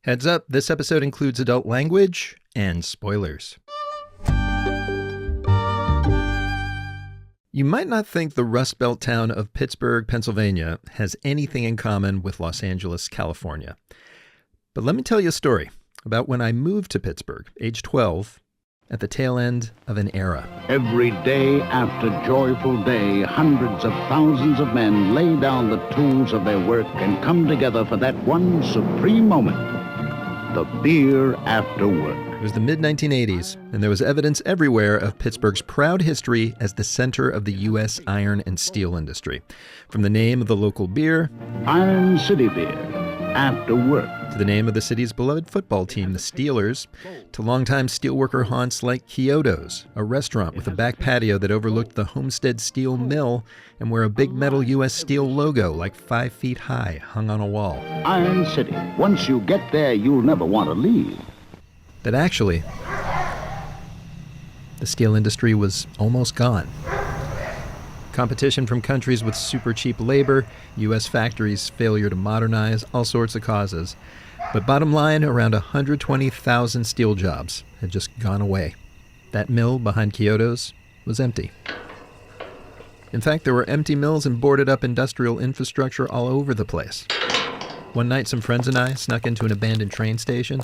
Heads up, this episode includes adult language and spoilers. You might not think the Rust Belt town of Pittsburgh, Pennsylvania has anything in common with Los Angeles, California. But let me tell you a story about when I moved to Pittsburgh, age 12, at the tail end of an era. Every day after joyful day, hundreds of thousands of men lay down the tools of their work and come together for that one supreme moment, the beer after work. It was the mid-1980s, and there was evidence everywhere of Pittsburgh's proud history as the center of the U.S. iron and steel industry. From the name of the local beer, Iron City Beer, after work, to the name of the city's beloved football team, the Steelers, to longtime steelworker haunts like Kyoto's, a restaurant with a back patio that overlooked the Homestead Steel Mill and where a big metal U.S. Steel logo like 5 feet high hung on a wall. Iron City. Once you get there, you'll never want to leave. But actually, the steel industry was almost gone. Competition from countries with super cheap labor, U.S. factories' failure to modernize, all sorts of causes. But bottom line, around 120,000 steel jobs had just gone away. That mill behind Kyoto's was empty. In fact, there were empty mills and boarded up industrial infrastructure all over the place. One night, some friends and I snuck into an abandoned train station.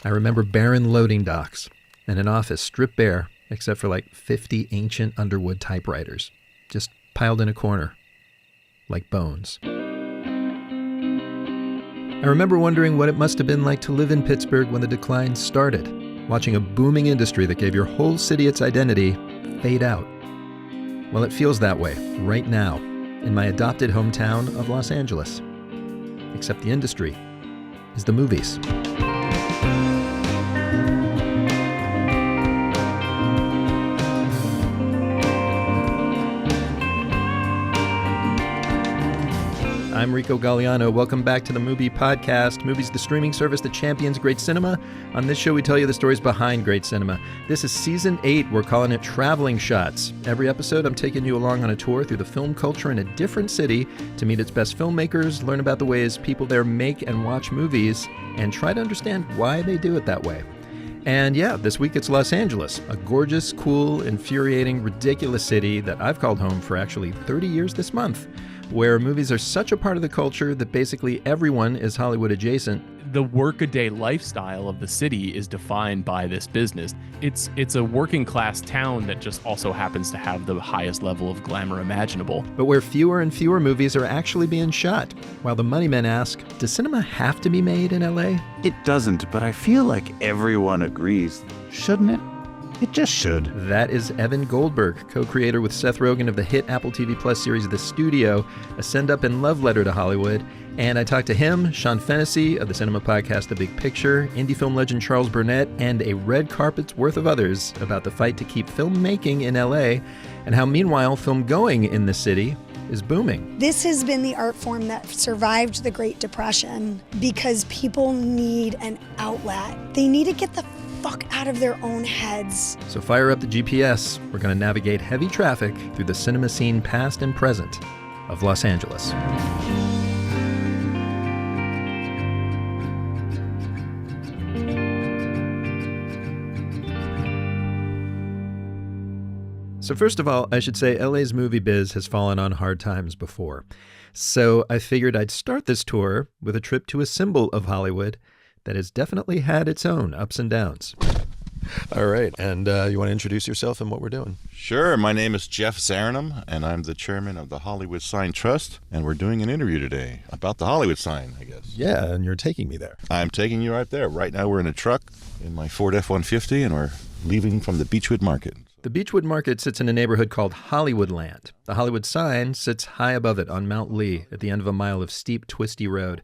I remember barren loading docks and an office stripped bare except for like 50 ancient Underwood typewriters, just piled in a corner, like bones. I remember wondering what it must have been like to live in Pittsburgh when the decline started, watching a booming industry that gave your whole city its identity fade out. Well, it feels that way right now in my adopted hometown of Los Angeles. Except the industry is the movies. I'm Rico Gagliano. Welcome back to the MUBI Podcast. MUBI's the streaming service that champions great cinema. On this show, we tell you the stories behind great cinema. This is Season 8. We're calling it Traveling Shots. Every episode, I'm taking you along on a tour through the film culture in a different city to meet its best filmmakers, learn about the ways people there make and watch movies, and try to understand why they do it that way. And yeah, this week it's Los Angeles, a gorgeous, cool, infuriating, ridiculous city that I've called home for actually 30 years this month, where movies are such a part of the culture that basically everyone is Hollywood adjacent. The workaday lifestyle of the city is defined by this business. It's a working class town that just also happens to have the highest level of glamour imaginable. But where fewer and fewer movies are actually being shot, while the money men ask, does cinema have to be made in LA? It doesn't, but I feel like everyone agrees, shouldn't it? It just should. That is Evan Goldberg, co-creator with Seth Rogen of the hit Apple TV Plus series The Studio, a send-up and love letter to Hollywood. And I talked to him, Sean Fennessey of the cinema podcast The Big Picture, indie film legend Charles Burnett, and a red carpet's worth of others about the fight to keep filmmaking in LA and how meanwhile film going in the city is booming. This has been the art form that survived the Great Depression because people need an outlet. They need to get the fuck out of their own heads. So fire up the GPS. We're going to navigate heavy traffic through the cinema scene past and present of Los Angeles. So first of all, I should say LA's movie biz has fallen on hard times before. So I figured I'd start this tour with a trip to a symbol of Hollywood that has definitely had its own ups and downs. All right, and you want to introduce yourself and what we're doing? Sure. My name is Jeff Zaranum, and I'm the chairman of the Hollywood Sign Trust, and we're doing an interview today about the Hollywood sign, I guess. Yeah, and you're taking me there. I'm taking you right there. Right now we're in a truck in my Ford F-150, and we're leaving from the Beechwood Market. The Beechwood Market sits in a neighborhood called Hollywoodland. The Hollywood sign sits high above it on Mount Lee at the end of a mile of steep, twisty road.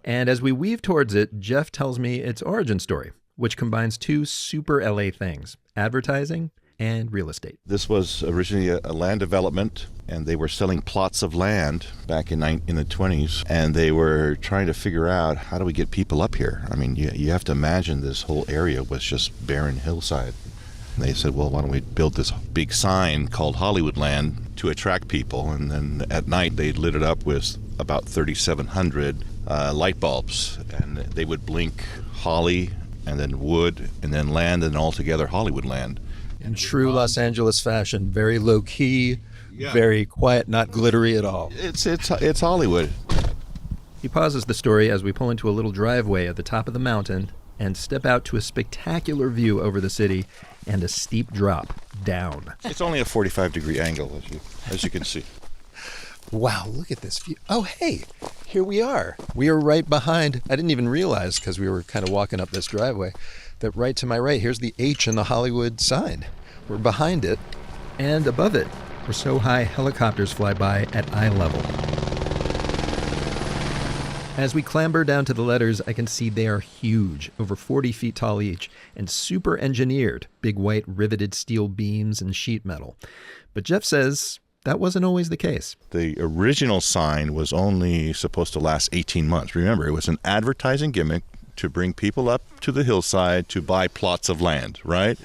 And as we weave towards it, Jeff tells me its origin story, which combines two super LA things, advertising and real estate. This was originally a land development, and they were selling plots of land back in the 20s, and they were trying to figure out, how do we get people up here? I mean, you have to imagine this whole area was just barren hillside. And they said, well, why don't we build this big sign called Hollywoodland to attract people? And then at night they lit it up with about 3,700 light bulbs, and they would blink Holly and then wood and then land, and all together Hollywood land. In true Los Angeles fashion, very low-key, very quiet, not glittery at all. It's Hollywood. He pauses the story as we pull into a little driveway at the top of the mountain and step out to a spectacular view over the city and a steep drop down. It's only a 45-degree angle, as you can see. Wow, look at this view. Oh, hey, here we are. We are right behind. I didn't even realize, because we were kind of walking up this driveway, that right to my right, here's the H in the Hollywood sign. We're behind it and above it. We're so high, helicopters fly by at eye level. As we clamber down to the letters, I can see they are huge, over 40 feet tall each, and super engineered, big white riveted steel beams and sheet metal. But Jeff says that wasn't always the case. The original sign was only supposed to last 18 months. Remember, it was an advertising gimmick to bring people up to the hillside to buy plots of land, right?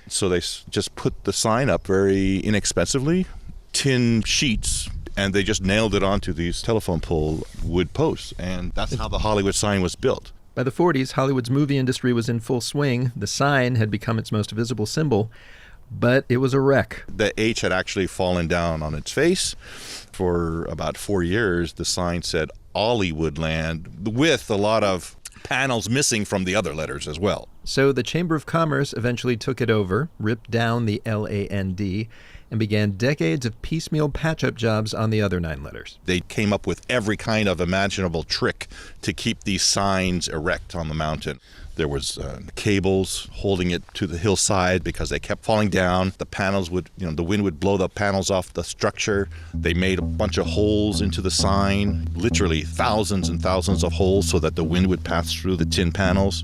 So they just put the sign up very inexpensively, tin sheets, and they just nailed it onto these telephone pole wood posts. And that's how the Hollywood sign was built. By the 40s, Hollywood's movie industry was in full swing. The sign had become its most visible symbol, but it was a wreck. The H had actually fallen down on its face. For about 4 years, the sign said Hollywood Land, with a lot of panels missing from the other letters as well. So the Chamber of Commerce eventually took it over, ripped down the LAND, and began decades of piecemeal patch-up jobs on the other 9 letters. They came up with every kind of imaginable trick to keep these signs erect on the mountain. There was cables holding it to the hillside because they kept falling down. The panels would, the wind would blow the panels off the structure. They made a bunch of holes into the sign, literally thousands and thousands of holes so that the wind would pass through the tin panels.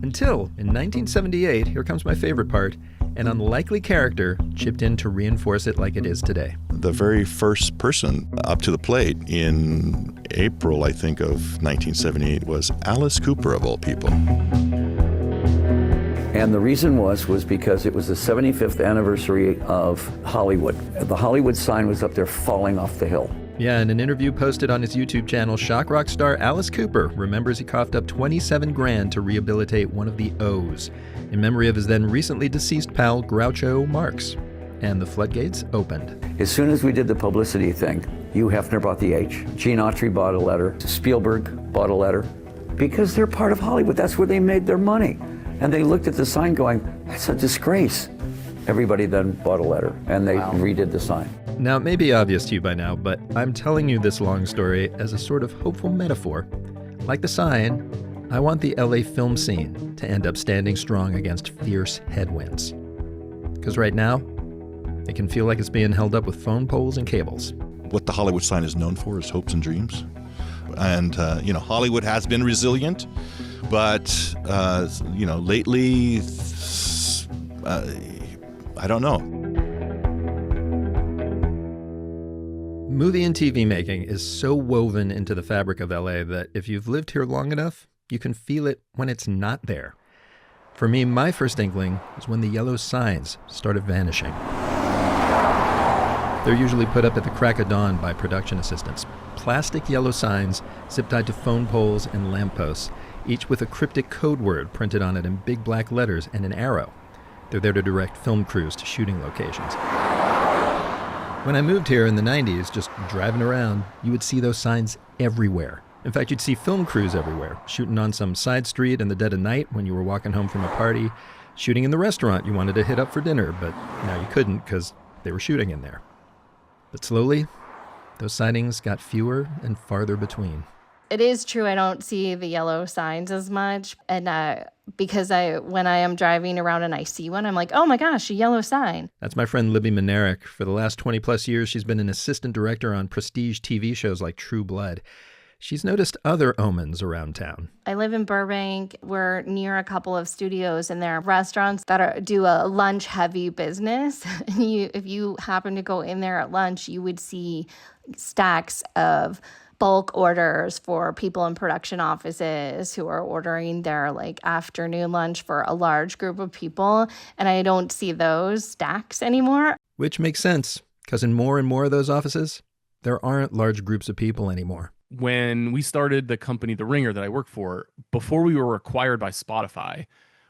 Until, in 1978, here comes my favorite part, an unlikely character chipped in to reinforce it like it is today. The very first person up to the plate in April, I think, of 1978 was Alice Cooper, of all people. And the reason was because it was the 75th anniversary of Hollywood. The Hollywood sign was up there falling off the hill. Yeah, in an interview posted on his YouTube channel, shock rock star Alice Cooper remembers he coughed up $27,000 to rehabilitate one of the O's in memory of his then recently deceased pal Groucho Marx. And the floodgates opened. As soon as we did the publicity thing, Hugh Hefner bought the H, Gene Autry bought a letter, Spielberg bought a letter, because they're part of Hollywood. That's where they made their money. And they looked at the sign going, that's a disgrace. Everybody then bought a letter, and they redid the sign. Now, it may be obvious to you by now, but I'm telling you this long story as a sort of hopeful metaphor. Like the sign, I want the LA film scene to end up standing strong against fierce headwinds. Because right now, it can feel like it's being held up with phone poles and cables. What the Hollywood sign is known for is hopes and dreams. And, Hollywood has been resilient, but, lately, I don't know. Movie and TV making is so woven into the fabric of LA that if you've lived here long enough, you can feel it when it's not there. For me, my first inkling was when the yellow signs started vanishing. They're usually put up at the crack of dawn by production assistants. Plastic yellow signs zip-tied to phone poles and lampposts, each with a cryptic code word printed on it in big black letters and an arrow. They're there to direct film crews to shooting locations. When I moved here in the 90s, just driving around, you would see those signs everywhere. In fact, you'd see film crews everywhere, shooting on some side street in the dead of night when you were walking home from a party, shooting in the restaurant you wanted to hit up for dinner, but now you couldn't because they were shooting in there. But slowly, those sightings got fewer and farther between. It is true I don't see the yellow signs as much, and because when I am driving around and I see one, I'm like, oh my gosh, a yellow sign. That's my friend Libby Minarick. For the last 20 plus years, she's been an assistant director on prestige TV shows like True Blood. She's noticed other omens around town. I live in Burbank. We're near a couple of studios, and there are restaurants that do a lunch-heavy business. And if you happen to go in there at lunch, you would see stacks of bulk orders for people in production offices who are ordering their afternoon lunch for a large group of people. And I don't see those stacks anymore. Which makes sense, because in more and more of those offices, there aren't large groups of people anymore. when we started the company, The Ringer, that I work for, before we were acquired by Spotify,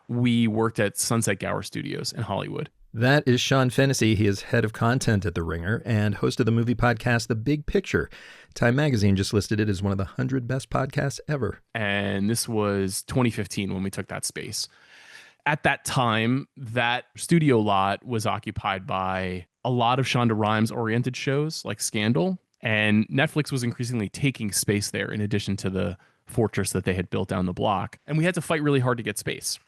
we worked at Sunset Gower Studios in Hollywood. That is Sean Fennessey. He is head of content at The Ringer and host of the movie podcast, The Big Picture. Time Magazine just listed it as one of the 100 best podcasts ever. And this was 2015 when we took that space. At that time, that studio lot was occupied by a lot of Shonda Rhimes-oriented shows like Scandal, and Netflix was increasingly taking space there in addition to the fortress that they had built down the block. And we had to fight really hard to get space.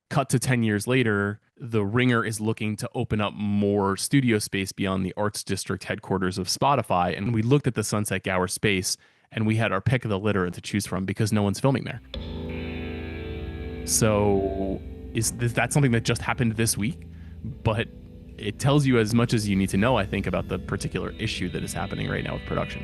Cut to 10 years later, The Ringer is looking to open up more studio space beyond the Arts District headquarters of Spotify. And we looked at the Sunset Gower space, and we had our pick of the litter to choose from because no one's filming there. So is that something that just happened this week? But it tells you as much as you need to know, I think, about the particular issue that is happening right now with production.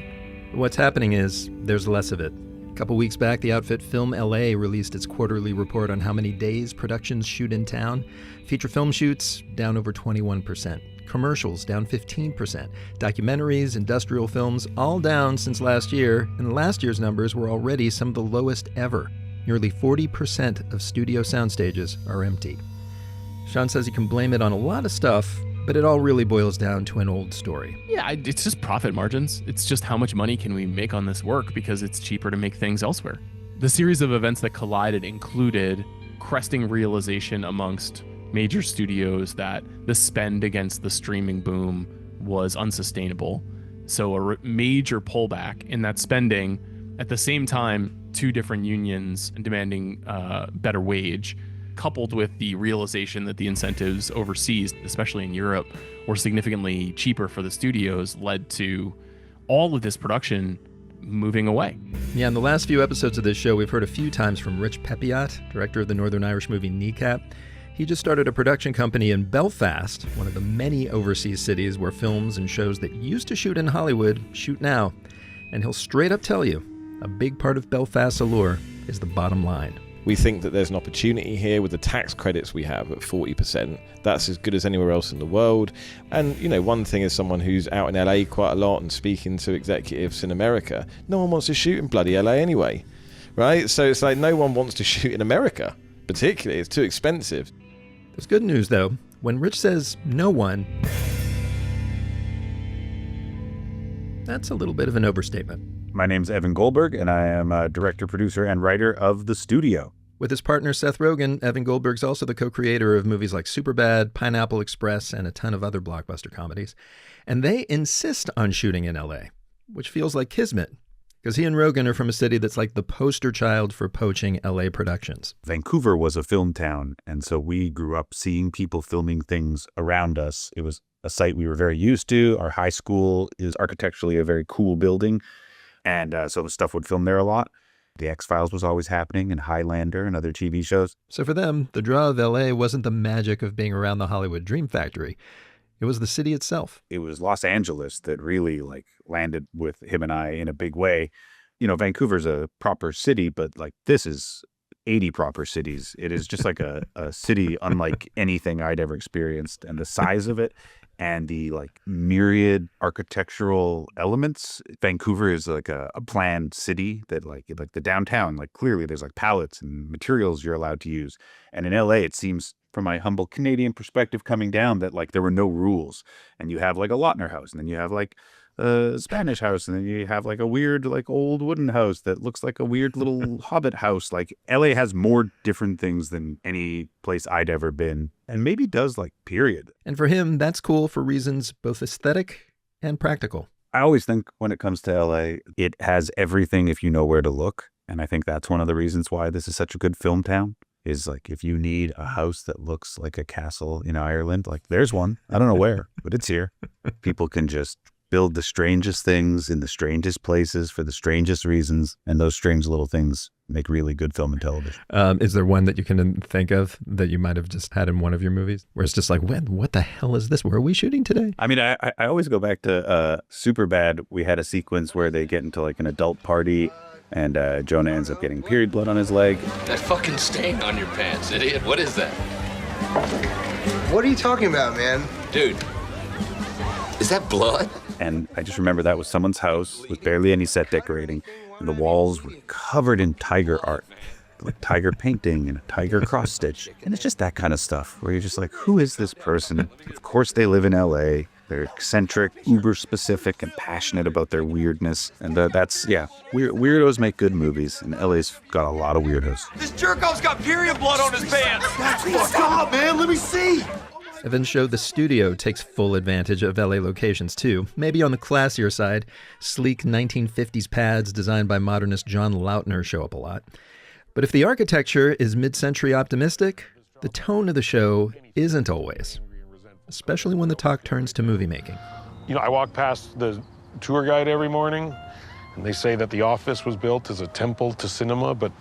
What's happening is there's less of it. A couple weeks back, the outfit Film LA released its quarterly report on how many days productions shoot in town. Feature film shoots down over 21%. Commercials down 15%. Documentaries, industrial films, all down since last year, and last year's numbers were already some of the lowest ever. Nearly 40% of studio sound stages are empty. Sean says he can blame it on a lot of stuff, but it all really boils down to an old story. Yeah, it's just profit margins. It's just how much money can we make on this work because it's cheaper to make things elsewhere. The series of events that collided included cresting realization amongst major studios that the spend against the streaming boom was unsustainable. So a major pullback in that spending. At the same time, two different unions demanding better wage, coupled with the realization that the incentives overseas, especially in Europe, were significantly cheaper for the studios, led to all of this production moving away. Yeah, in the last few episodes of this show, we've heard a few times from Rich Pepiot, director of the Northern Irish movie Kneecap. He just started a production company in Belfast, one of the many overseas cities where films and shows that used to shoot in Hollywood shoot now. And he'll straight up tell you, a big part of Belfast's allure is the bottom line. We think that there's an opportunity here with the tax credits we have at 40%. That's as good as anywhere else in the world. And, you know, one thing as someone who's out in LA quite a lot and speaking to executives in America, no one wants to shoot in bloody LA anyway, right? So it's like no one wants to shoot in America, particularly. It's too expensive. There's good news, though. When Rich says no one, that's a little bit of an overstatement. My name's Evan Goldberg, and I am a director, producer, and writer of The Studio. With his partner Seth Rogen, Evan Goldberg's also the co-creator of movies like Superbad, Pineapple Express, and a ton of other blockbuster comedies. And they insist on shooting in LA, which feels like kismet, because he and Rogen are from a city that's like the poster child for poaching LA productions. Vancouver was a film town, and so we grew up seeing people filming things around us. It was a site we were very used to. Our high school is architecturally a very cool building. And so stuff would film there a lot. The X-Files was always happening, and Highlander and other TV shows. So for them, the draw of LA wasn't the magic of being around the Hollywood Dream Factory. It was the city itself. It was Los Angeles that really landed with him and I in a big way. You know, Vancouver's a proper city, but this is 80 proper cities. It is just like a city unlike anything I'd ever experienced. And the size of it and the myriad architectural elements. Vancouver is like a planned city that like the downtown, clearly there's palettes and materials you're allowed to use. And in LA, it seems from my humble Canadian perspective coming down that there were no rules. And you have a Lautner house, and then you have a Spanish house, and then you have a weird old wooden house that looks like a weird little hobbit house. LA has more different things than any place I'd ever been, and maybe does period. And for him, that's cool for reasons both aesthetic and practical. I always think when it comes to LA, it has everything if you know where to look. And I think that's one of the reasons why this is such a good film town. Is if you need a house that looks like a castle in Ireland, there's one. I don't know where, but it's here. People can just build the strangest things in the strangest places for the strangest reasons, and those strange little things make really good film and television. Is there one that you can think of that you might have just had in one of your movies where it's just what the hell is this? Where are we shooting today? I mean, I always go back to Superbad. We had a sequence where they get into an adult party, and Jonah ends up getting period blood on his leg. That fucking stain on your pants, idiot. What is that? What are you talking about, man? Dude, is that blood? And I just remember that was someone's house with barely any set decorating. And the walls were covered in tiger art, like tiger painting and a tiger cross stitch. And it's just that kind of stuff where you're just like, who is this person? Of course they live in LA. They're eccentric, uber specific, and passionate about their weirdness. And weirdos make good movies, and LA's got a lot of weirdos. This jerk-off's got period blood on his pants. That's fucked up, man. Let me see. Evan's show The Studio takes full advantage of LA locations too, maybe on the classier side. Sleek 1950s pads designed by modernist John Lautner show up a lot. But if the architecture is mid-century optimistic, the tone of the show isn't always, especially when the talk turns to movie making. You know, I walk past the tour guide every morning, and they say that the office was built as a temple to cinema, but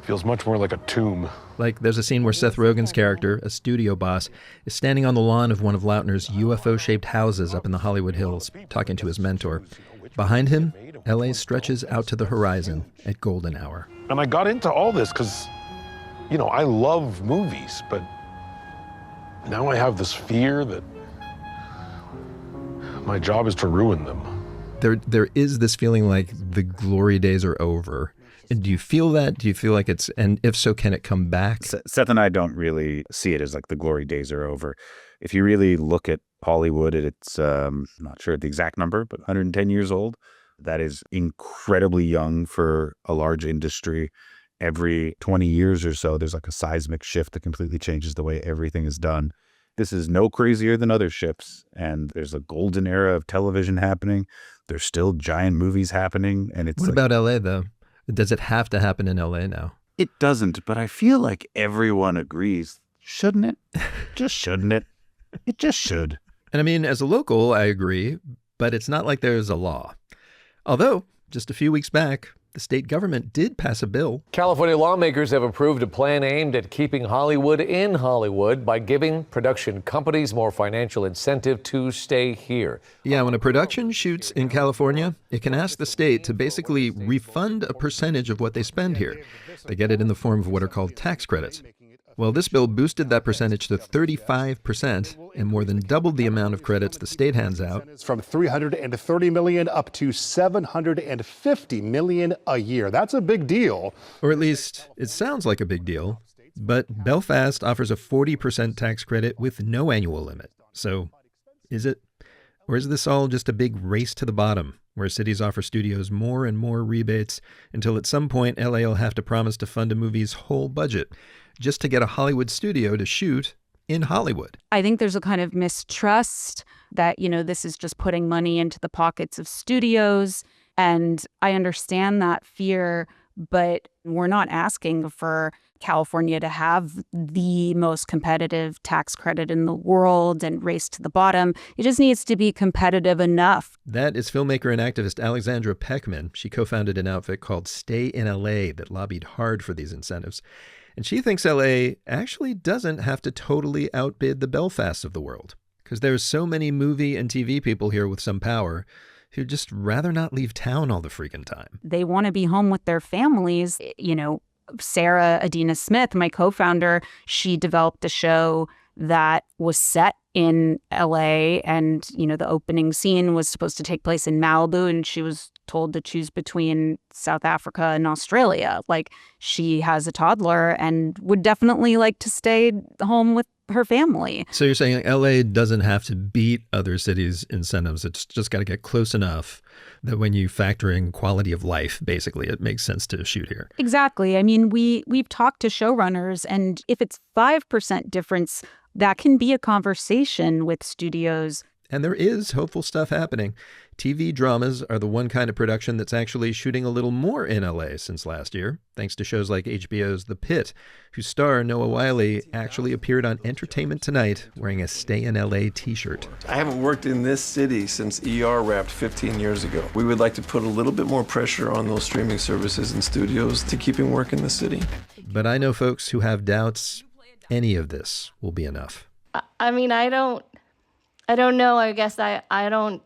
feels much more like a tomb. Like there's a scene where Seth Rogen's character, a studio boss, is standing on the lawn of one of Lautner's UFO-shaped houses up in the Hollywood Hills, talking to his mentor. Behind him, LA stretches out to the horizon at golden hour. And I got into all this because, you know, I love movies, but now I have this fear that my job is to ruin them. There is this feeling like the glory days are over. And do you feel that? Do you feel like it's, and if so, can it come back? Seth and I don't really see it as like the glory days are over. If you really look at Hollywood, it's, I'm not sure the exact number, but 110 years old. That is incredibly young for a large industry. Every 20 years or so, there's like a seismic shift that completely changes the way everything is done. This is no crazier than other ships, and there's a golden era of television happening. There's still giant movies happening, and it's What about LA, though? Does it have to happen in LA now? It doesn't, but I feel like everyone agrees. Shouldn't it? Just shouldn't it? It just should. And I mean, as a local, I agree, but it's not like there's a law. Although, just a few weeks back, the state government did pass a bill. California lawmakers have approved a plan aimed at keeping Hollywood in Hollywood by giving production companies more financial incentive to stay here. Yeah, when a production shoots in California, it can ask the state to basically refund a percentage of what they spend here. They get it in the form of what are called tax credits. Well, this bill boosted that percentage to 35% and more than doubled the amount of credits the state hands out. From $330 million up to $750 million a year. That's a big deal. Or at least it sounds like a big deal. But Belfast offers a 40% tax credit with no annual limit. So is it? Or is this all just a big race to the bottom, where cities offer studios more and more rebates until at some point LA will have to promise to fund a movie's whole budget just to get a Hollywood studio to shoot in Hollywood? I think there's a kind of mistrust that, you know, this is just putting money into the pockets of studios. And I understand that fear, but we're not asking for California to have the most competitive tax credit in the world and race to the bottom. It just needs to be competitive enough. That is filmmaker and activist Alexandra Peckman. She co-founded an outfit called Stay in LA that lobbied hard for these incentives. And she thinks LA actually doesn't have to totally outbid the Belfasts of the world, because there's so many movie and TV people here with some power who'd just rather not leave town all the freaking time. They want to be home with their families. You know, Sarah Adina Smith, my co-founder, she developed a show that was set in LA, and, you know, the opening scene was supposed to take place in Malibu, and she was told to choose between South Africa and Australia. Like, she has a toddler and would definitely like to stay home with her family. So you're saying LA doesn't have to beat other cities' incentives. It's just got to get close enough that when you factor in quality of life, basically, it makes sense to shoot here. Exactly. I mean, we've talked to showrunners, and if it's 5% difference, that can be a conversation with studios. And there is hopeful stuff happening. TV dramas are the one kind of production that's actually shooting a little more in LA since last year, thanks to shows like HBO's The Pit, whose star Noah Wyle actually appeared on Entertainment Tonight wearing a Stay in LA t-shirt. I haven't worked in this city since ER wrapped 15 years ago. We would like to put a little bit more pressure on those streaming services and studios to keeping work in the city. But I know folks who have doubts any of this will be enough. I mean, I don't know. I guess I don't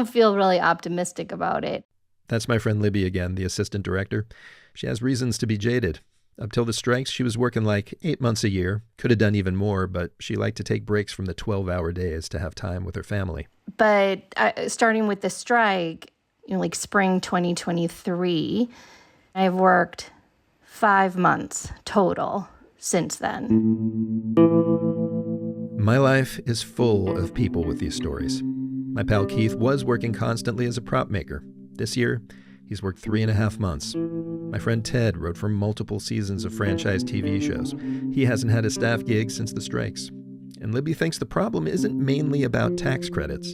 feel really optimistic about it. That's my friend Libby again, the assistant director. She has reasons to be jaded. Up till the strikes, she was working like 8 months a year. Could have done even more, but she liked to take breaks from the 12-hour days to have time with her family. But starting with the strike, like spring 2023. I've worked 5 months total since then. My life is full of people with these stories. My pal Keith was working constantly as a prop maker. This year, he's worked 3.5 months. My friend Ted wrote for multiple seasons of franchise TV shows. He hasn't had a staff gig since the strikes. And Libby thinks the problem isn't mainly about tax credits.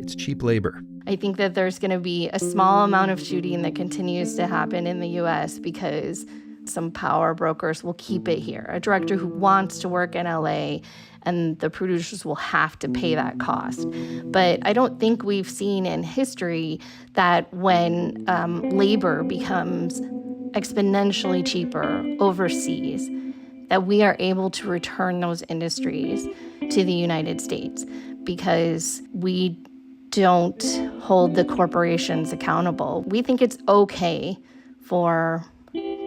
It's cheap labor. I think that there's going to be a small amount of shooting that continues to happen in the U.S. because some power brokers will keep it here. A director who wants to work in LA, and the producers will have to pay that cost. But I don't think we've seen in history that when labor becomes exponentially cheaper overseas, that we are able to return those industries to the United States, because we don't hold the corporations accountable. We think it's okay for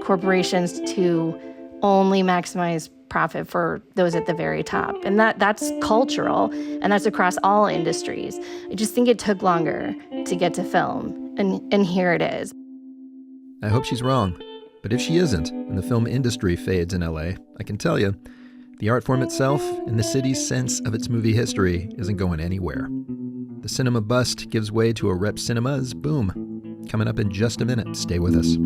corporations to only maximize profit for those at the very top. And that's cultural, and that's across all industries. I just think it took longer to get to film, and here it is. I hope she's wrong. But if she isn't, and the film industry fades in LA, I can tell you, the art form itself and the city's sense of its movie history isn't going anywhere. The cinema bust gives way to a rep cinema's boom. Coming up in just a minute. Stay with us.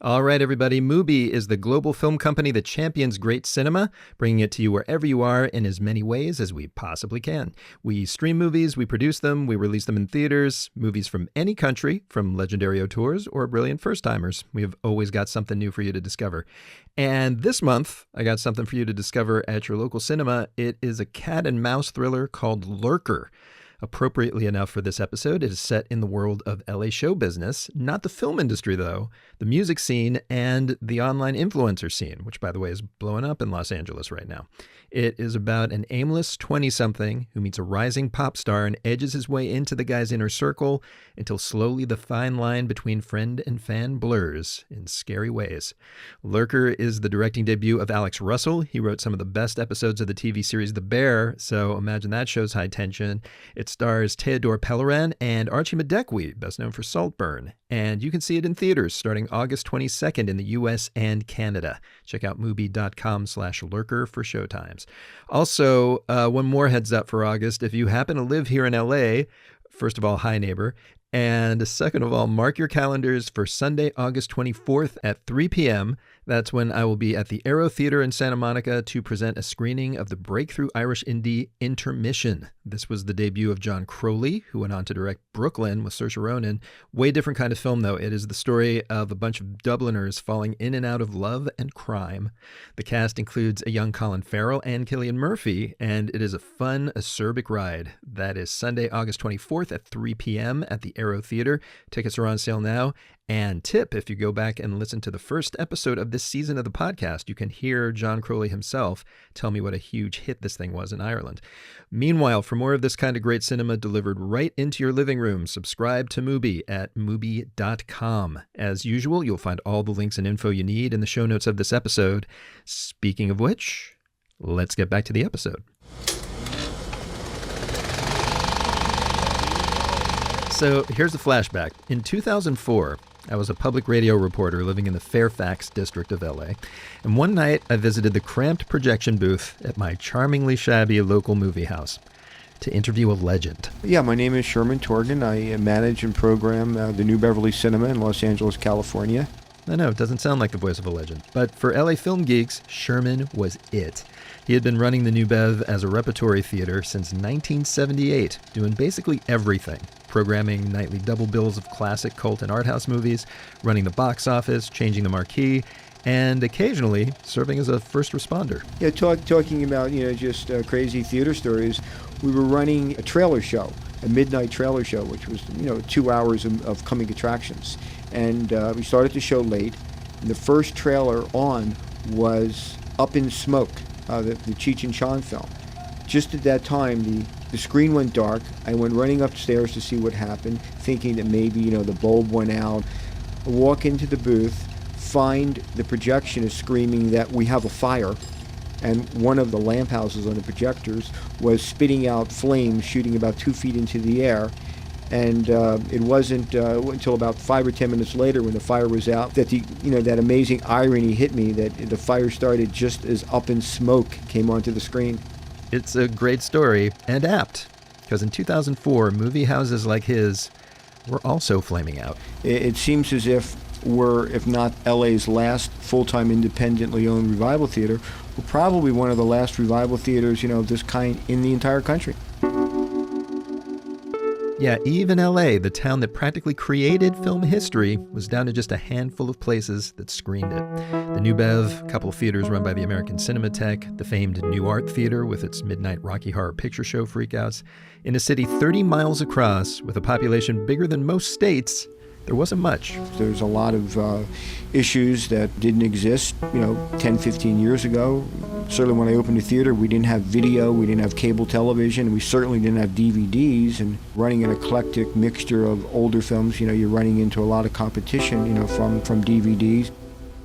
All right, everybody. MUBI is the global film company that champions great cinema, bringing it to you wherever you are in as many ways as we possibly can. We stream movies, we produce them, we release them in theaters, movies from any country, from legendary auteurs or brilliant first-timers. We have always got something new for you to discover. And this month, I got something for you to discover at your local cinema. It is a cat and mouse thriller called Lurker. Appropriately enough for this episode, it is set in the world of LA show business, not the film industry though, the music scene and the online influencer scene, which by the way is blowing up in Los Angeles right now. It is about an aimless 20-something who meets a rising pop star and edges his way into the guy's inner circle until slowly the fine line between friend and fan blurs in scary ways. Lurker is the directing debut of Alex Russell. He wrote some of the best episodes of the TV series The Bear, so imagine that show's high tension. It stars Theodore Pellerin and Archie Madekwe, best known for Saltburn. And you can see it in theaters starting August 22nd in the U.S. and Canada. Check out MUBI.com/lurker for showtimes. Also, one more heads up for August. If you happen to live here in L.A., first of all, hi neighbor. And second of all, mark your calendars for Sunday, August 24th at 3 p.m. That's when I will be at the Aero Theater in Santa Monica to present a screening of the breakthrough Irish indie Intermission. This was the debut of John Crowley, who went on to direct Brooklyn with Saoirse Ronan. Way different kind of film, though. It is the story of a bunch of Dubliners falling in and out of love and crime. The cast includes a young Colin Farrell and Cillian Murphy, and it is a fun, acerbic ride. That is Sunday, August 24th at 3 p.m. at the Aero Theater. Tickets are on sale now. And tip, if you go back and listen to the first episode of this season of the podcast, you can hear John Crowley himself tell me what a huge hit this thing was in Ireland. Meanwhile, for more of this kind of great cinema delivered right into your living room, subscribe to MUBI at MUBI.com. As usual, you'll find all the links and info you need in the show notes of this episode. Speaking of which, let's get back to the episode. So here's a flashback. In 2004, I was a public radio reporter living in the Fairfax district of LA. And one night, I visited the cramped projection booth at my charmingly shabby local movie house to interview a legend. Yeah, my name is Sherman Torgan. I manage and program the New Beverly Cinema in Los Angeles, California. I know, it doesn't sound like the voice of a legend. But for LA film geeks, Sherman was it. He had been running the New Bev as a repertory theater since 1978, doing basically everything. Programming nightly double bills of classic cult and art house movies, running the box office, changing the marquee, and occasionally serving as a first responder. Yeah, talking about, just crazy theater stories, we were running a trailer show, a midnight trailer show, which was, 2 hours of coming attractions. And we started the show late, and the first trailer on was Up in Smoke, the Cheech and Chong film. Just at that time, the screen went dark. I went running upstairs to see what happened, thinking that maybe, the bulb went out. I walk into the booth, find the projectionist screaming that we have a fire, and one of the lamp houses on the projectors was spitting out flames shooting about 2 feet into the air. And it wasn't until about 5 or 10 minutes later, when the fire was out, that that amazing irony hit me, that the fire started just as Up in Smoke came onto the screen. It's a great story, and apt, because in 2004, movie houses like his were also flaming out. It seems as if we're, if not LA's last full-time independently owned revival theater, we're probably one of the last revival theaters, of this kind in the entire country. Yeah, even LA, the town that practically created film history, was down to just a handful of places that screened it. The New Bev, a couple of theaters run by the American Cinematheque, the famed New Art Theater with its midnight Rocky Horror Picture Show freakouts. In a city 30 miles across, with a population bigger than most states, there wasn't much. There's a lot of issues that didn't exist, 10, 15 years ago. Certainly when I opened the theater, we didn't have video, we didn't have cable television, we certainly didn't have DVDs, and running an eclectic mixture of older films, you're running into a lot of competition, from DVDs.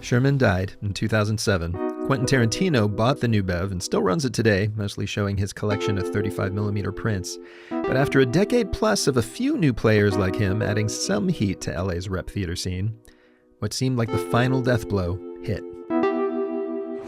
Sherman died in 2007. Quentin Tarantino bought the New Bev and still runs it today, mostly showing his collection of 35mm prints. But after a decade plus of a few new players like him adding some heat to LA's rep theater scene, what seemed like the final death blow hit.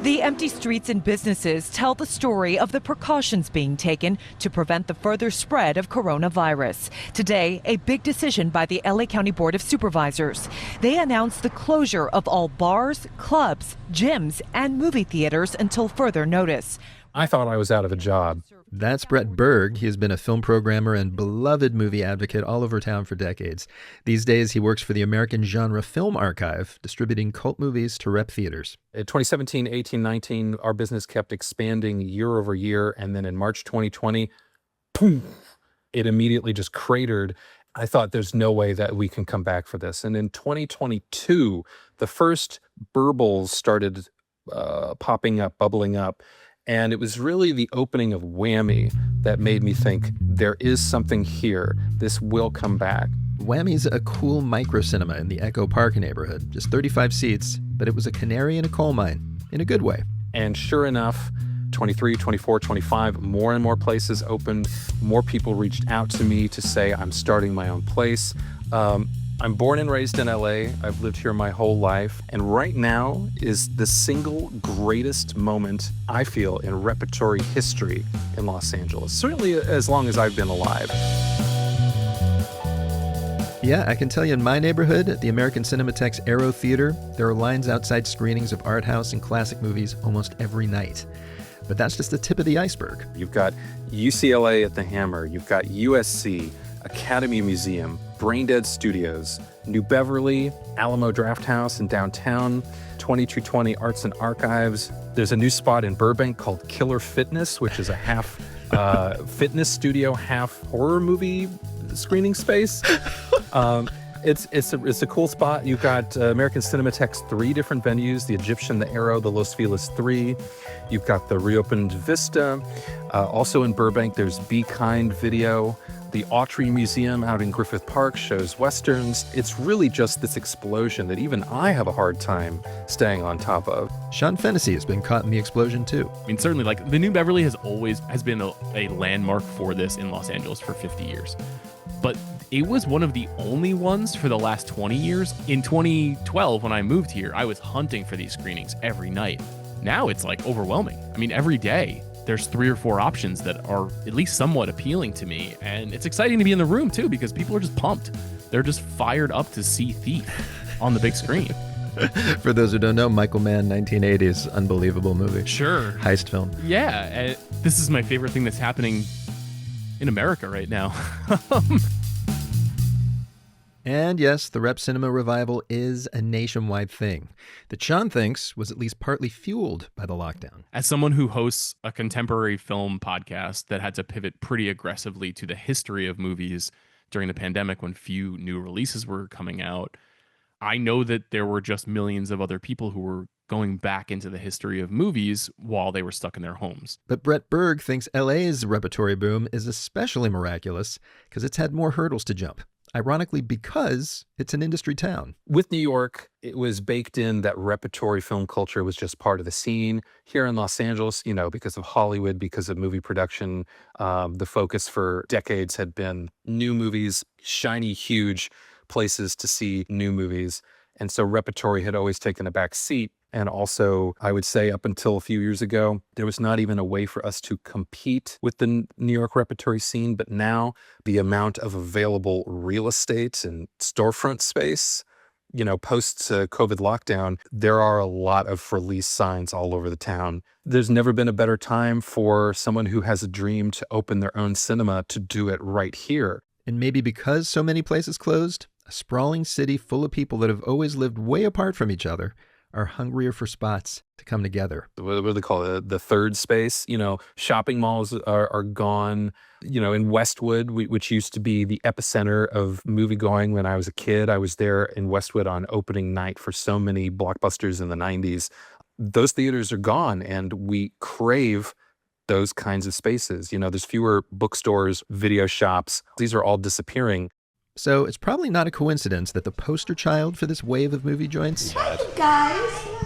The empty streets and businesses tell the story of the precautions being taken to prevent the further spread of coronavirus. Today, a big decision by the LA County Board of Supervisors. They announced the closure of all bars, clubs, gyms, and movie theaters until further notice. I thought I was out of a job. That's Brett Berg. He has been a film programmer and beloved movie advocate all over town for decades. These days, he works for the American Genre Film Archive, distributing cult movies to rep theaters. In 2017, 18, 19, our business kept expanding year over year. And then in March 2020, boom, it immediately just cratered. I thought there's no way that we can come back for this. And in 2022, the first burbles started popping up, bubbling up. And it was really the opening of Whammy that made me think there is something here. This will come back. Whammy's a cool micro cinema in the Echo Park neighborhood. Just 35 seats, but it was a canary in a coal mine, in a good way. And sure enough, 23, 24, 25, more and more places opened. More people reached out to me to say, I'm starting my own place. I'm born and raised in LA. I've lived here my whole life. And right now is the single greatest moment I feel in repertory history in Los Angeles, certainly as long as I've been alive. Yeah, I can tell you in my neighborhood, at the American Cinematheque's Aero Theater, there are lines outside screenings of art house and classic movies almost every night. But that's just the tip of the iceberg. You've got UCLA at the Hammer. You've got USC, Academy Museum, Braindead Studios, New Beverly, Alamo Drafthouse in downtown, 2220 Arts and Archives. There's a new spot in Burbank called Killer Fitness, which is a half fitness studio, half horror movie screening space. It's a cool spot. You've got American Cinematheque's 3 different venues, the Egyptian, the Aero, the Los Feliz 3. You've got the reopened Vista. Also in Burbank, there's Be Kind Video. The Autry Museum out in Griffith Park shows Westerns. It's really just this explosion that even I have a hard time staying on top of. Sean Fennessey has been caught in the explosion too. I mean, certainly, like, the New Beverly has been a landmark for this in Los Angeles for 50 years. But it was one of the only ones for the last 20 years. In 2012, when I moved here, I was hunting for these screenings every night. Now it's like overwhelming. I mean, every day there's 3 or 4 options that are at least somewhat appealing to me. And it's exciting to be in the room too, because people are just pumped. They're just fired up to see Thief on the big screen. For those who don't know, Michael Mann, 1980s, unbelievable movie. Sure. Heist film. Yeah. This is my favorite thing that's happening in America right now. And yes, the Rep Cinema revival is a nationwide thing that Sean thinks was at least partly fueled by the lockdown. As someone who hosts a contemporary film podcast that had to pivot pretty aggressively to the history of movies during the pandemic when few new releases were coming out, I know that there were just millions of other people who were going back into the history of movies while they were stuck in their homes. But Brett Berg thinks LA's repertory boom is especially miraculous because it's had more hurdles to jump. ironically because it's an industry town. With New York, it was baked in that repertory film culture was just part of the scene. Here in Los Angeles, because of Hollywood, because of movie production, the focus for decades had been new movies, shiny, huge places to see new movies. And so repertory had always taken a back seat. And also, I would say up until a few years ago, there was not even a way for us to compete with the New York repertory scene. But now the amount of available real estate and storefront space, post-COVID lockdown, there are a lot of for lease signs all over the town. There's never been a better time for someone who has a dream to open their own cinema to do it right here. And maybe because so many places closed, a sprawling city full of people that have always lived way apart from each other are hungrier for spots to come together. What do they call it? The third space. Shopping malls are gone. In Westwood, which used to be the epicenter of movie going when I was a kid. I was there in Westwood on opening night for so many blockbusters in the 90s. Those theaters are gone, and we crave those kinds of spaces. There's fewer bookstores, video shops. These are all disappearing. So it's probably not a coincidence that the poster child for this wave of movie joints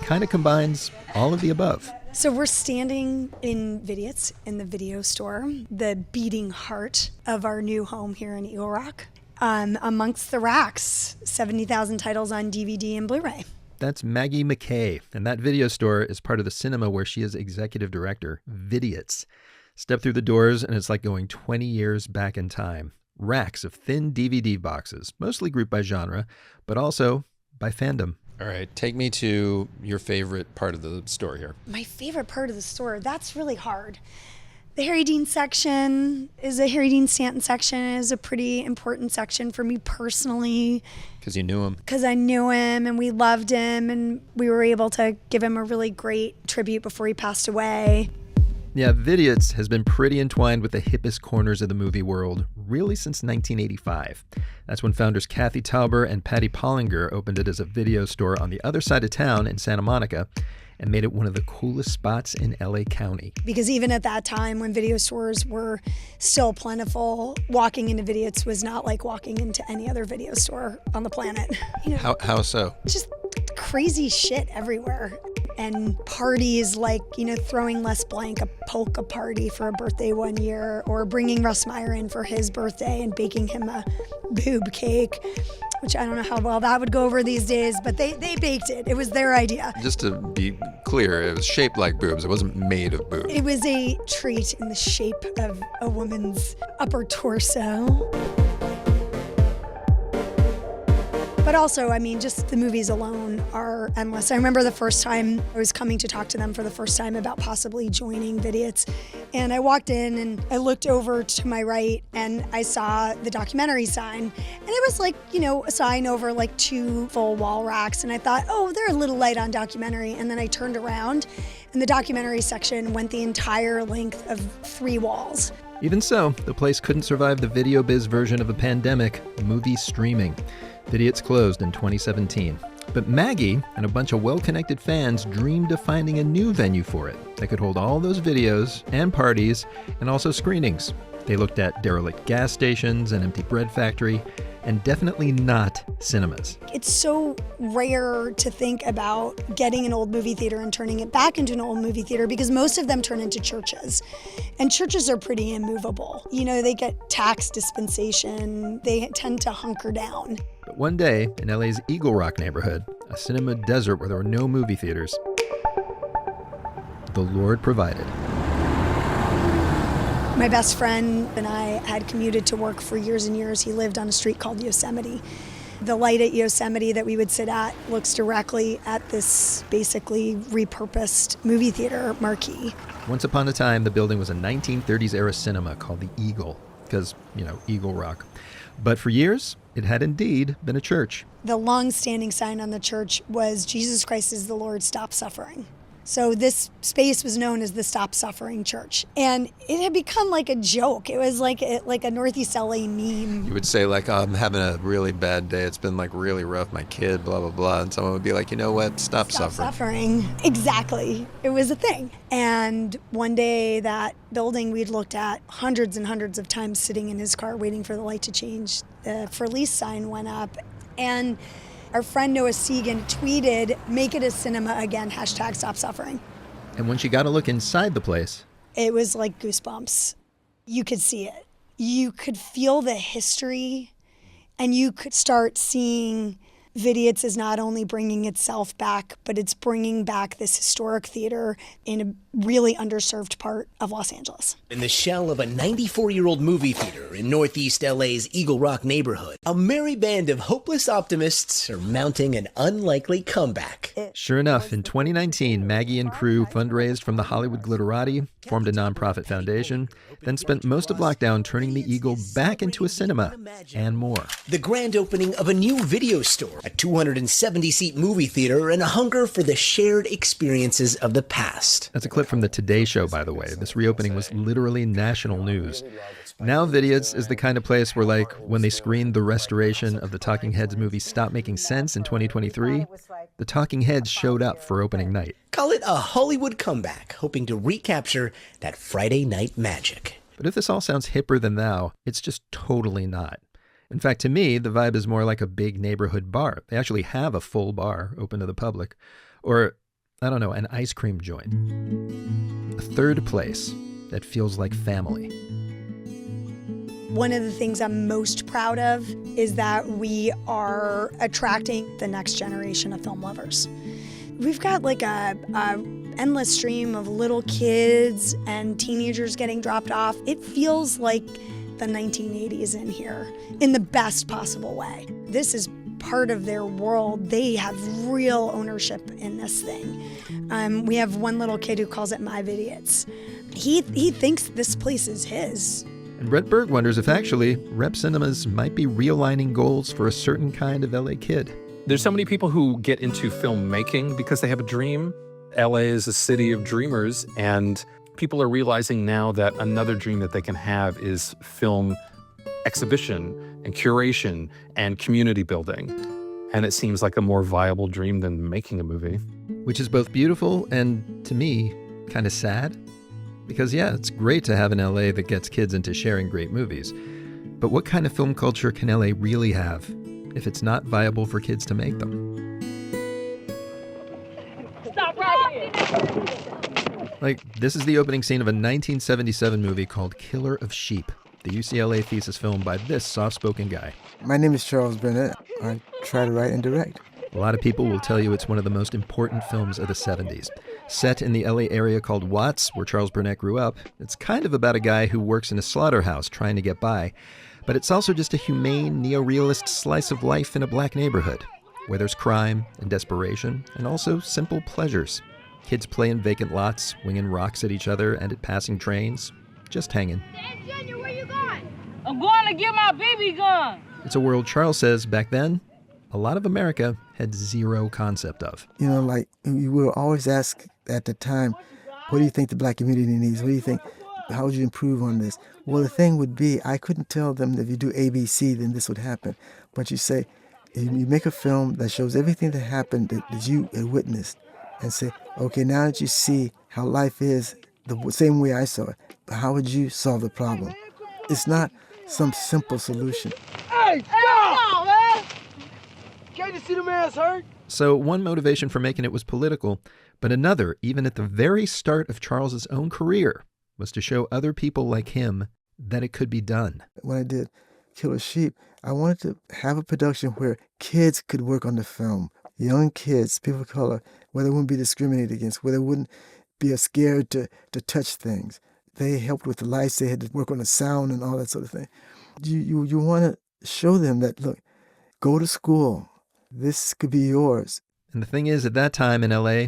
kind of combines all of the above. So we're standing in Vidiots, in the video store, the beating heart of our new home here in Eagle Rock. Amongst the racks, 70,000 titles on DVD and Blu-ray. That's Maggie McKay, and that video store is part of the cinema where she is executive director, Vidiots. Step through the doors and it's like going 20 years back in time. Racks of thin DVD boxes, mostly grouped by genre, but also by fandom. All right, take me to your favorite part of the store here. My favorite part of the store, that's really hard. The Harry Dean section is a Harry Dean Stanton section. It is a pretty important section for me personally. Because you knew him. Because I knew him and we loved him and we were able to give him a really great tribute before he passed away. Yeah, Vidiots has been pretty entwined with the hippest corners of the movie world, really since 1985. That's when founders Kathy Tauber and Patty Pollinger opened it as a video store on the other side of town in Santa Monica and made it one of the coolest spots in LA County. Because even at that time when video stores were still plentiful, walking into Vidiots was not like walking into any other video store on the planet. How so? Just crazy shit everywhere. And parties like, throwing Les Blank a polka party for a birthday one year, or bringing Russ Meyer in for his birthday and baking him a boob cake, which I don't know how well that would go over these days, but they baked it. It was their idea. Just to be clear, it was shaped like boobs. It wasn't made of boobs. It was a treat in the shape of a woman's upper torso. But also, just the movies alone are endless. I remember the first time I was coming to talk to them for the first time about possibly joining Vidiots. And I walked in and I looked over to my right and I saw the documentary sign. And it was like, a sign over like 2 full wall racks. And I thought, oh, they're a little light on documentary. And then I turned around and the documentary section went the entire length of 3 walls. Even so, the place couldn't survive the video biz version of a pandemic, movie streaming. Vidiots closed in 2017. But Maggie and a bunch of well-connected fans dreamed of finding a new venue for it that could hold all those videos and parties and also screenings. They looked at derelict gas stations, an empty bread factory, and definitely not cinemas. It's so rare to think about getting an old movie theater and turning it back into an old movie theater because most of them turn into churches. And churches are pretty immovable. They get tax dispensation. They tend to hunker down. But one day, in LA's Eagle Rock neighborhood, a cinema desert where there were no movie theaters, the Lord provided. My best friend and I had commuted to work for years and years. He lived on a street called Yosemite. The light at Yosemite that we would sit at looks directly at this basically repurposed movie theater marquee. Once upon a time, the building was a 1930s era cinema called the Eagle, because, Eagle Rock. But for years, it had indeed been a church. The long-standing sign on the church was, Jesus Christ is the Lord, stop suffering. So this space was known as the Stop Suffering Church. And it had become like a joke. It was like a Northeast LA meme. You would say, like, oh, I'm having a really bad day. It's been, like, really rough. My kid, blah, blah, blah. And someone would be like, you know what? Stop suffering. Exactly. It was a thing. And one day, that building we'd looked at hundreds and hundreds of times sitting in his car waiting for the light to change, the for lease sign went up. And our friend Noah Segan tweeted, "Make it a cinema again, # stop suffering." And when she got a look inside the place, It was like goosebumps. You could see it. You could feel the history, and you could start seeing Vidiots is not only bringing itself back, but it's bringing back this historic theater in a really underserved part of Los Angeles. In the shell of a 94-year-old movie theater in Northeast LA's Eagle Rock neighborhood, a merry band of hopeless optimists are mounting an unlikely comeback. sure enough, in 2019, Maggie and crew fundraised from the Hollywood Glitterati, formed a nonprofit foundation, then spent most of lockdown turning the Eagle back into a cinema and more. The grand opening of a new video store, a 270-seat movie theater, and a hunger for the shared experiences of the past. That's a clip from the Today Show, by the way. This reopening was literally national news. Now Vidiots is the kind of place where, like, when they screened the restoration of the Talking Heads movie Stop Making Sense in 2023, the Talking Heads showed up for opening night. Call it a Hollywood comeback, hoping to recapture that Friday night magic. But if this all sounds hipper than thou, it's just totally not. In fact, to me, the vibe is more like a big neighborhood bar. They actually have a full bar open to the public. Or, I don't know, an ice cream joint. A third place that feels like family. One of the things I'm most proud of is that we are attracting the next generation of film lovers. We've got like a endless stream of little kids and teenagers getting dropped off. It feels like the 1980s in here, in the best possible way. This is part of their world. They have real ownership in this thing. We have one little kid who calls it My Vidiots. He thinks this place is his. And Brett Berg wonders if actually rep cinemas might be realigning goals for a certain kind of LA kid. There's so many people who get into filmmaking because they have a dream. LA is a city of dreamers, and people are realizing now that another dream that they can have is film exhibition and curation and community building. And it seems like a more viable dream than making a movie. Which is both beautiful and, to me, kind of sad. Because yeah, it's great to have an LA that gets kids into sharing great movies. But what kind of film culture can LA really have if it's not viable for kids to make them? Stop right here! Like, this is the opening scene of a 1977 movie called Killer of Sheep, the UCLA thesis film by this soft-spoken guy. My name is Charles Burnett. I try to write and direct. A lot of people will tell you it's one of the most important films of the 70s. Set in the LA area called Watts, where Charles Burnett grew up, it's kind of about a guy who works in a slaughterhouse trying to get by. But it's also just a humane, neo-realist slice of life in a black neighborhood, where there's crime and desperation, and also simple pleasures. Kids play in vacant lots, winging rocks at each other and at passing trains, just hanging. Junior, where you going? I'm going to get my BB gun. It's a world Charles says back then, a lot of America had zero concept of. You know, like, you will always ask at the time, what do you think the black community needs? What do you think? How would you improve on this? Well, the thing would be, I couldn't tell them that if you do ABC, then this would happen. But you say, you make a film that shows everything that happened that you had witnessed, and say, okay, now that you see how life is the same way I saw it, how would you solve the problem? It's not some simple solution. Hey, stop! Man! Can't you see the man's hurt? So one motivation for making it was political, but another, even at the very start of Charles's own career, was to show other people like him that it could be done. When I did Killer Sheep, I wanted to have a production where kids could work on the film. Young kids, people of color, where they wouldn't be discriminated against, where they wouldn't be scared to touch things. They helped with the lights, they had to work on the sound and all that sort of thing. You want to show them that, look, go to school. This could be yours. And the thing is, at that time in LA,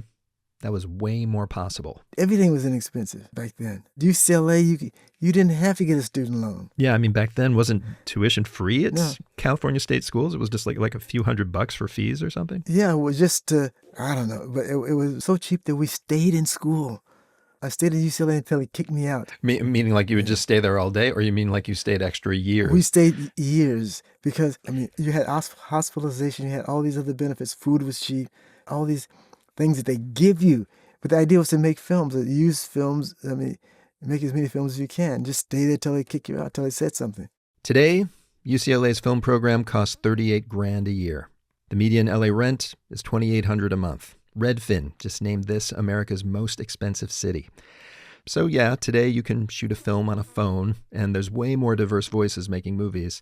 that was way more possible. Everything was inexpensive back then. UCLA, you didn't have to get a student loan. Yeah, I mean, back then, wasn't tuition free at No. California state schools? It was just like a few $100 for fees or something? Yeah, it was just, I don't know, but it was so cheap that we stayed in school. I stayed at UCLA until he kicked me out. Meaning like you would just stay there all day, or you mean like you stayed extra years? We stayed years because, I mean, you had hospitalization, you had all these other benefits. Food was cheap, all these things that they give you. But the idea was to make films, use films, I mean, make as many films as you can. Just stay there till they kick you out, till they said something. Today, UCLA's film program costs $38,000 a year. The median LA rent is $2,800 a month. Redfin just named this America's most expensive city. So yeah, today you can shoot a film on a phone, and there's way more diverse voices making movies.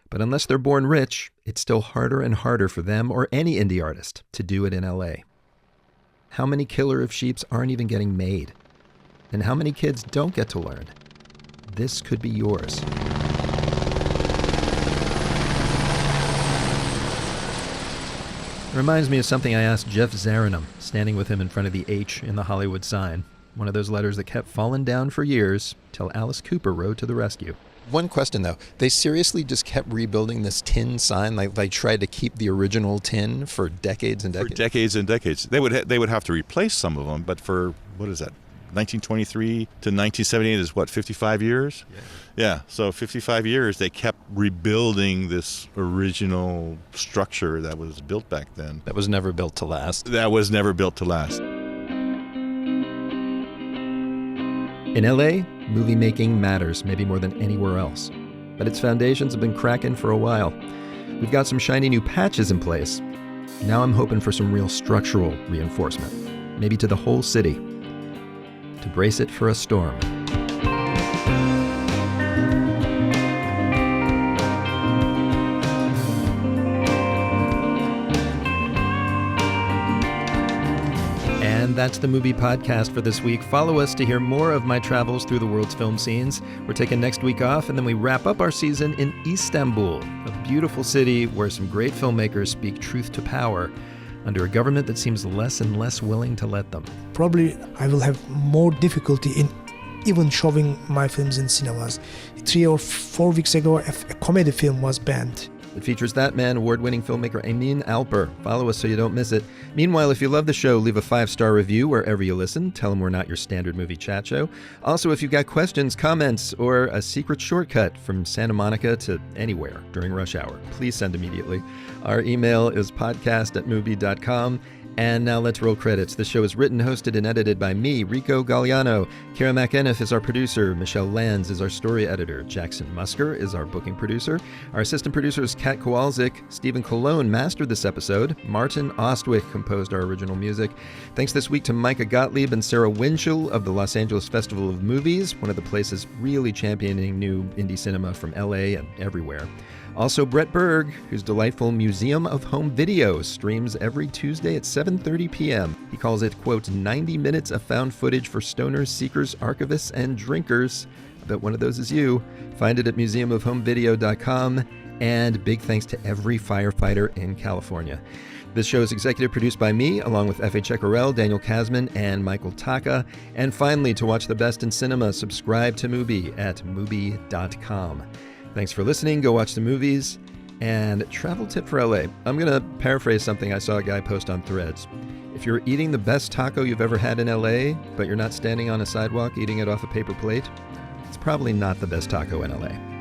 But unless they're born rich, it's still harder and harder for them or any indie artist to do it in LA. How many Killer of Sheeps aren't even getting made? And how many kids don't get to learn? This could be yours. It reminds me of something I asked Jeff Zaranum, standing with him in front of the H in the Hollywood sign. One of those letters that kept falling down for years till Alice Cooper rode to the rescue. One question, though. They seriously just kept rebuilding this tin sign? Like they tried to keep the original tin for decades and decades? For decades and decades. They would have to replace some of them, but for, what is that, 1923 to 1978 is what, 55 years? Yeah, so 55 years they kept rebuilding this original structure that was built back then. That was never built to last. That was never built to last. In LA, movie making matters maybe more than anywhere else. But its foundations have been cracking for a while. We've got some shiny new patches in place. Now I'm hoping for some real structural reinforcement, maybe to the whole city, to brace it for a storm. And that's the MUBI Podcast for this week. Follow us to hear more of my travels through the world's film scenes. We're taking next week off, and then we wrap up our season in Istanbul, a beautiful city where some great filmmakers speak truth to power under a government that seems less and less willing to let them. Probably I will have more difficulty in even showing my films in cinemas. 3 or 4 weeks ago, a comedy film was banned. It features that man, award-winning filmmaker Amin Alper. Follow us so you don't miss it. Meanwhile, if you love the show, leave a 5-star review wherever you listen. Tell them we're not your standard movie chat show. Also, if you've got questions, comments, or a secret shortcut from Santa Monica to anywhere during rush hour, please send immediately. Our email is podcast@mubi.com. And now let's roll credits. The show is written, hosted, and edited by me, Rico Gagliano. Kara McEniff is our producer. Michelle Lanz is our story editor. Jackson Musker is our booking producer. Our assistant producer is Kat Kowalczyk. Stephen Colon mastered this episode. Martin Ostwick composed our original music. Thanks this week to Micah Gottlieb and Sarah Winchell of the Los Angeles Festival of Movies, one of the places really championing new indie cinema from LA and everywhere. Also, Brett Berg, whose delightful Museum of Home Video streams every Tuesday at 7:30 p.m. He calls it, quote, 90 minutes of found footage for stoners, seekers, archivists, and drinkers. I bet one of those is you. Find it at museumofhomevideo.com. And big thanks to every firefighter in California. This show is executive produced by me, along with F.A. Checarel, Daniel Kasman, and Michael Taka. And finally, to watch the best in cinema, subscribe to MUBI at MUBI.com. Thanks for listening. Go watch the movies. And travel tip for LA. I'm going to paraphrase something I saw a guy post on Threads. If you're eating the best taco you've ever had in LA, but you're not standing on a sidewalk eating it off a paper plate, it's probably not the best taco in LA.